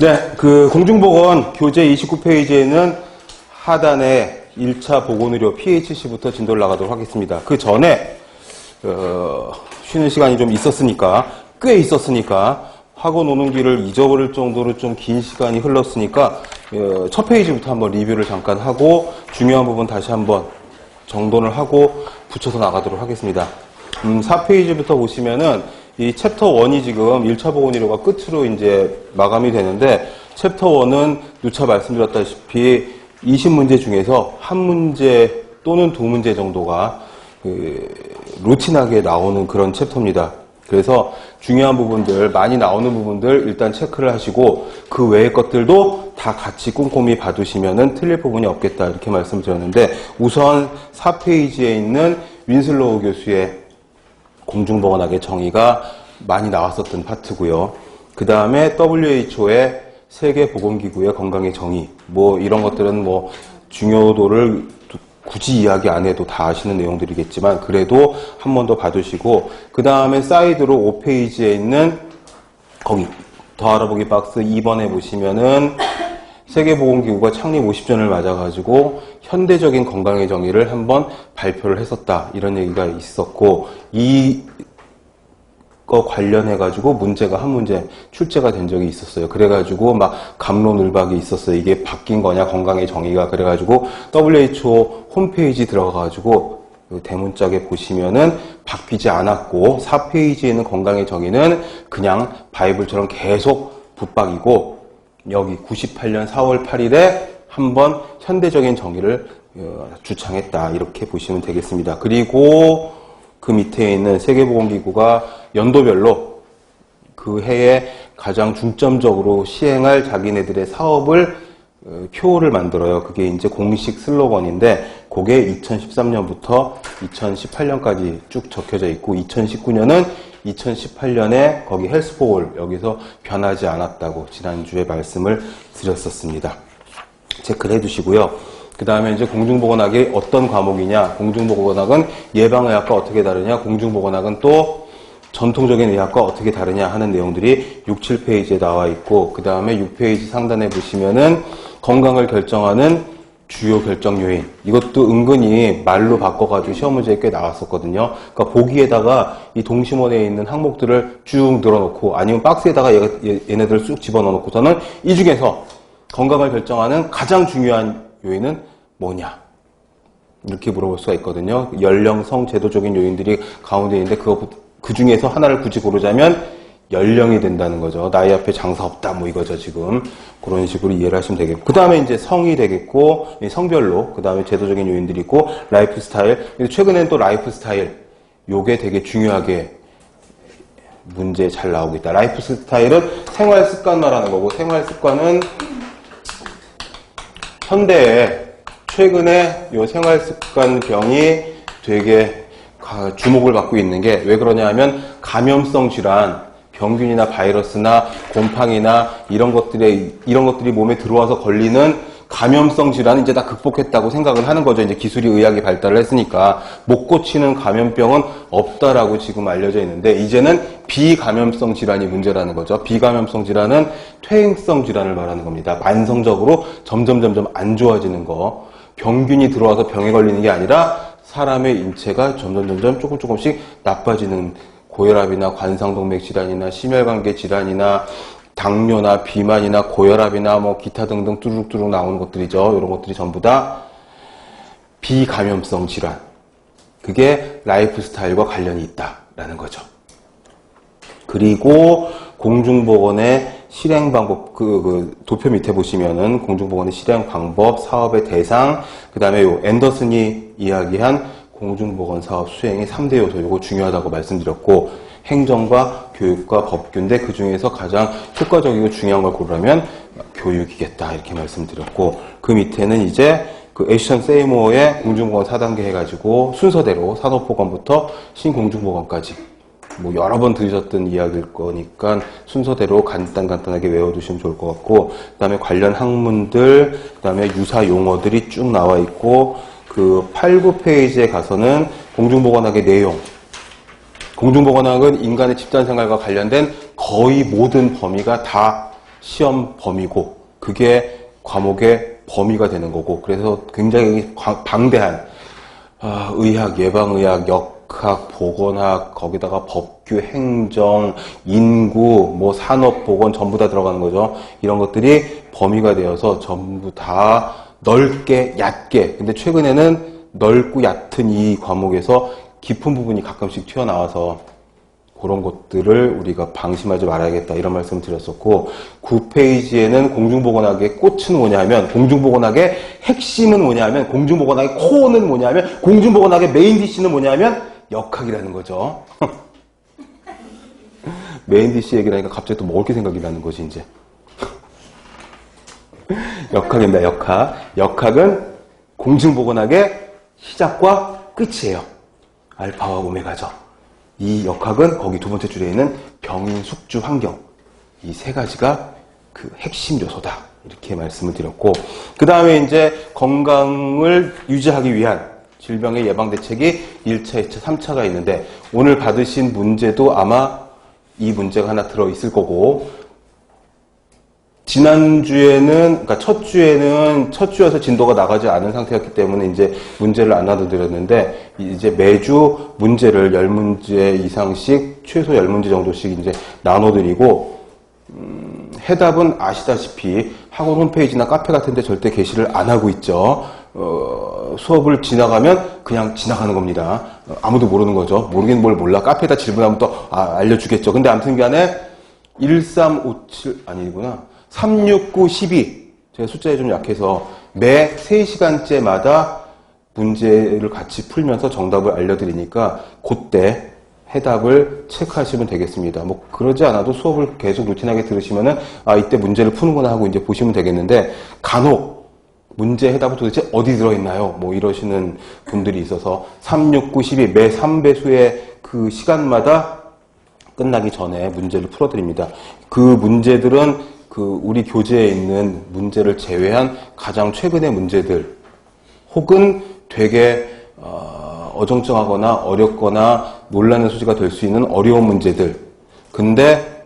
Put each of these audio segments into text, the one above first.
네, 공중보건 교재 29페이지에는 하단에 1차 보건의료 PHC부터 진도를 나가도록 하겠습니다. 그 전에 쉬는 시간이 좀 있었으니까, 꽤 있었으니까 학원 오는 길을 잊어버릴 정도로 좀 긴 시간이 흘렀으니까 첫 페이지부터 한번 리뷰를 잠깐 하고 중요한 부분 다시 한번 정돈을 하고 붙여서 나가도록 하겠습니다. 4페이지부터 보시면은 이 챕터 1이 지금 1차 보건의료가 끝으로 이제 마감이 되는데, 챕터 1은 누차 말씀드렸다시피 20문제 중에서 한 문제 또는 두 문제 정도가 루틴하게 나오는 그런 챕터입니다. 그래서 중요한 부분들, 많이 나오는 부분들 일단 체크를 하시고 그 외의 것들도 다 같이 꼼꼼히 봐두시면은 틀릴 부분이 없겠다 이렇게 말씀드렸는데, 우선 4페이지에 있는 윈슬로우 교수의 공중보건학의 정의가 많이 나왔었던 파트고요. 그 다음에 WHO의 세계보건기구의 건강의 정의, 이런 것들은 중요도를 굳이 이야기 안 해도 다 아시는 내용들이겠지만 그래도 한 번 더 봐두시고, 그 다음에 사이드로 5페이지에 있는 거기 더 알아보기 박스 2번에 보시면은 세계보건기구가 창립 50주년을 맞아가지고 현대적인 건강의 정의를 한번 발표를 했었다 이런 얘기가 있었고, 이거 관련해가지고 문제가 한 문제 출제가 된 적이 있었어요. 그래가지고 막 갑론을박이 있었어요. 이게 바뀐 거냐 건강의 정의가. 그래가지고 WHO 홈페이지 들어가가지고 대문짝에 보시면은 바뀌지 않았고, 4페이지에 있는 건강의 정의는 그냥 바이블처럼 계속 붙박이고, 여기 98년 4월 8일에 한번 현대적인 정의를 주창했다 이렇게 보시면 되겠습니다. 그리고 그 밑에 있는 세계보건기구가 연도별로 그 해에 가장 중점적으로 시행할 자기네들의 사업을 표를 만들어요. 그게 이제 공식 슬로건인데, 그게 2013년부터 2018년까지 쭉 적혀져 있고, 2019년은 2018년에 거기 헬스포홀 여기서 변하지 않았다고 지난주에 말씀을 드렸었습니다. 체크를 해두시고요. 그 다음에 이제 공중보건학이 어떤 과목이냐, 공중보건학은 예방의학과 어떻게 다르냐, 공중보건학은 또 전통적인 의학과 어떻게 다르냐 하는 내용들이 6, 7페이지에 나와 있고, 그 다음에 6페이지 상단에 보시면은 건강을 결정하는 주요 결정 요인, 이것도 은근히 말로 바꿔가지고 시험 문제에 꽤 나왔었거든요. 그러니까 보기에다가 이 동심원에 있는 항목들을 쭉 늘어놓고, 아니면 박스에다가 얘네들을 쑥 집어넣어놓고서는 이 중에서 건강을 결정하는 가장 중요한 요인은 뭐냐 이렇게 물어볼 수가 있거든요. 연령, 성, 제도적인 요인들이 가운데 있는데 그 중에서 하나를 굳이 고르자면 연령이 된다는 거죠. 나이 앞에 장사 없다 이거죠. 지금 그런 식으로 이해를 하시면 되겠고, 그 다음에 이제 성이 되겠고, 성별로, 그 다음에 제도적인 요인들이 있고, 라이프 스타일. 최근에는 또 라이프 스타일, 요게 되게 중요하게 문제에 잘 나오겠다. 라이프 스타일은 생활 습관 말하는 거고, 생활 습관은 현대에 최근에 요 생활 습관 병이 되게 주목을 받고 있는 게 왜 그러냐 하면, 감염성 질환, 병균이나 바이러스나 곰팡이나 이런 것들이 몸에 들어와서 걸리는 감염성 질환은 이제 다 극복했다고 생각을 하는 거죠. 이제 기술이, 의학이 발달을 했으니까 못 고치는 감염병은 없다라고 지금 알려져 있는데, 이제는 비감염성 질환이 문제라는 거죠. 비감염성 질환은 퇴행성 질환을 말하는 겁니다. 만성적으로 점점 안 좋아지는 거. 병균이 들어와서 병에 걸리는 게 아니라 사람의 인체가 점점 조금씩 나빠지는, 고혈압이나 관상동맥 질환이나 심혈관계 질환이나 당뇨나 비만이나 고혈압이나 기타 등등 뚜룩뚜룩 나오는 것들이죠. 이런 것들이 전부 다 비감염성 질환. 그게 라이프 스타일과 관련이 있다라는 거죠. 그리고 공중보건의 실행 방법, 도표 밑에 보시면은 공중보건의 실행 방법, 사업의 대상, 그 다음에 앤더슨이 이야기한 공중보건 사업 수행의 3대 요소, 이거 중요하다고 말씀드렸고, 행정과 교육과 법규인데 그 중에서 가장 효과적이고 중요한 걸 고르라면 교육이겠다 이렇게 말씀드렸고, 그 밑에는 이제 애쉬턴 세이모어의 공중보건 4단계 해가지고 순서대로 산업보건부터 신공중보건까지 여러 번 들으셨던 이야기일 거니까 순서대로 간단하게 외워두시면 좋을 것 같고, 그 다음에 관련 학문들, 그 다음에 유사 용어들이 쭉 나와 있고, 8, 9페이지에 가서는 공중보건학의 내용, 공중보건학은 인간의 집단생활과 관련된 거의 모든 범위가 다 시험 범위고 그게 과목의 범위가 되는 거고 그래서 굉장히 방대한 의학, 예방의학, 역학, 보건학, 거기다가 법규, 행정, 인구, 뭐 산업, 보건 전부 다 들어가는 거죠. 이런 것들이 범위가 되어서 전부 다 넓게, 얕게. 근데 최근에는 넓고 얕은 이 과목에서 깊은 부분이 가끔씩 튀어나와서 그런 것들을 우리가 방심하지 말아야겠다 이런 말씀을 드렸었고 9페이지에는 공중보건학의 꽃은 뭐냐 하면 공중보건학의 핵심은 뭐냐 하면 공중보건학의 코어는 뭐냐 하면 공중보건학의 메인 디시는 뭐냐 하면 역학이라는 거죠. 메인 디시 얘기를 하니까 갑자기 또 먹을 게 생각이 나는 거지 이제. 역학입니다. 역학. 역학은 공중보건학의 시작과 끝이에요. 알파와 오메가죠. 이 역학은 거기 두 번째 줄에 있는 병인, 숙주, 환경 이 세 가지가 그 핵심 요소다 이렇게 말씀을 드렸고 그 다음에 이제 건강을 유지하기 위한 질병의 예방 대책이 1차, 2차, 3차가 있는데 오늘 받으신 문제도 아마 이 문제가 하나 들어있을 거고 지난주에는, 그러니까 첫 주여서 진도가 나가지 않은 상태였기 때문에 이제 문제를 안 놔둬드렸는데, 이제 매주 문제를 10문제 이상씩, 최소 10문제 정도씩 이제 나눠드리고, 해답은 아시다시피 학원 홈페이지나 카페 같은 데 절대 게시를 안 하고 있죠. 수업을 지나가면 그냥 지나가는 겁니다. 아무도 모르는 거죠. 모르긴 뭘 몰라. 카페에다 질문하면 또 알려주겠죠. 근데 아무튼 간에 1357, 아니구나. 369, 12. 제가 숫자에 좀 약해서 매 3시간째마다 문제를 같이 풀면서 정답을 알려드리니까 그때 해답을 체크하시면 되겠습니다. 뭐 그러지 않아도 수업을 계속 루틴하게 들으시면은 이때 문제를 푸는구나 하고 이제 보시면 되겠는데 간혹 문제 해답은 도대체 어디 들어있나요? 뭐 이러시는 분들이 있어서 369, 12 매 3배수의 그 시간마다 끝나기 전에 문제를 풀어드립니다. 그 문제들은 우리 교재에 있는 문제를 제외한 가장 최근의 문제들 혹은 되게 어정쩡하거나 어렵거나 논란의 소지가 될 수 있는 어려운 문제들 근데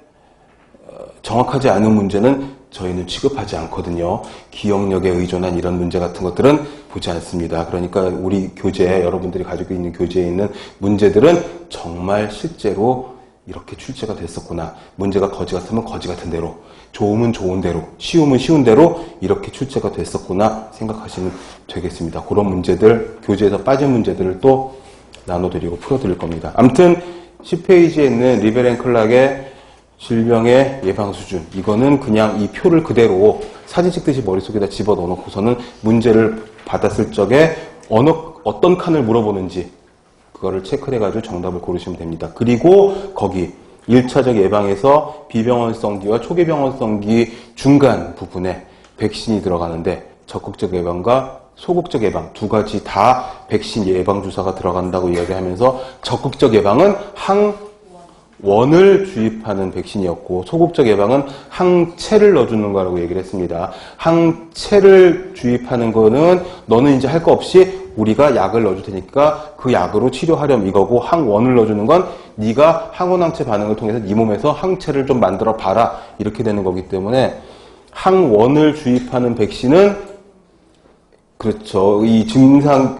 정확하지 않은 문제는 저희는 취급하지 않거든요. 기억력에 의존한 이런 문제 같은 것들은 보지 않습니다. 그러니까 우리 교재 여러분들이 가지고 있는 교재에 있는 문제들은 정말 실제로 이렇게 출제가 됐었구나. 문제가 거지 같으면 거지 같은 대로 좋으면 좋은 대로, 쉬우면 쉬운 대로 이렇게 출제가 됐었구나 생각하시면 되겠습니다. 그런 문제들, 교재에서 빠진 문제들을 또 나눠드리고 풀어드릴 겁니다. 아무튼 10페이지에 있는 리베렌 클락의 질병의 예방 수준 이거는 그냥 이 표를 그대로 사진 찍듯이 머릿속에다 집어넣어 놓고서는 문제를 받았을 적에 어떤 칸을 물어보는지 그거를 체크를 해가지고 정답을 고르시면 됩니다. 그리고 거기 1차적 예방에서 비병원성기와 초기병원성기 중간 부분에 백신이 들어가는데 적극적 예방과 소극적 예방 두 가지 다 백신 예방주사가 들어간다고 이야기하면서 적극적 예방은 항원을 주입하는 백신이었고 소극적 예방은 항체를 넣어주는 거라고 얘기를 했습니다. 항체를 주입하는 거는 너는 이제 할 거 없이 우리가 약을 넣어줄 테니까 그 약으로 치료하렴 이거고 항원을 넣어주는 건 네가 항원항체 반응을 통해서 네 몸에서 항체를 좀 만들어 봐라 이렇게 되는 거기 때문에 항원을 주입하는 백신은 그렇죠. 이 증상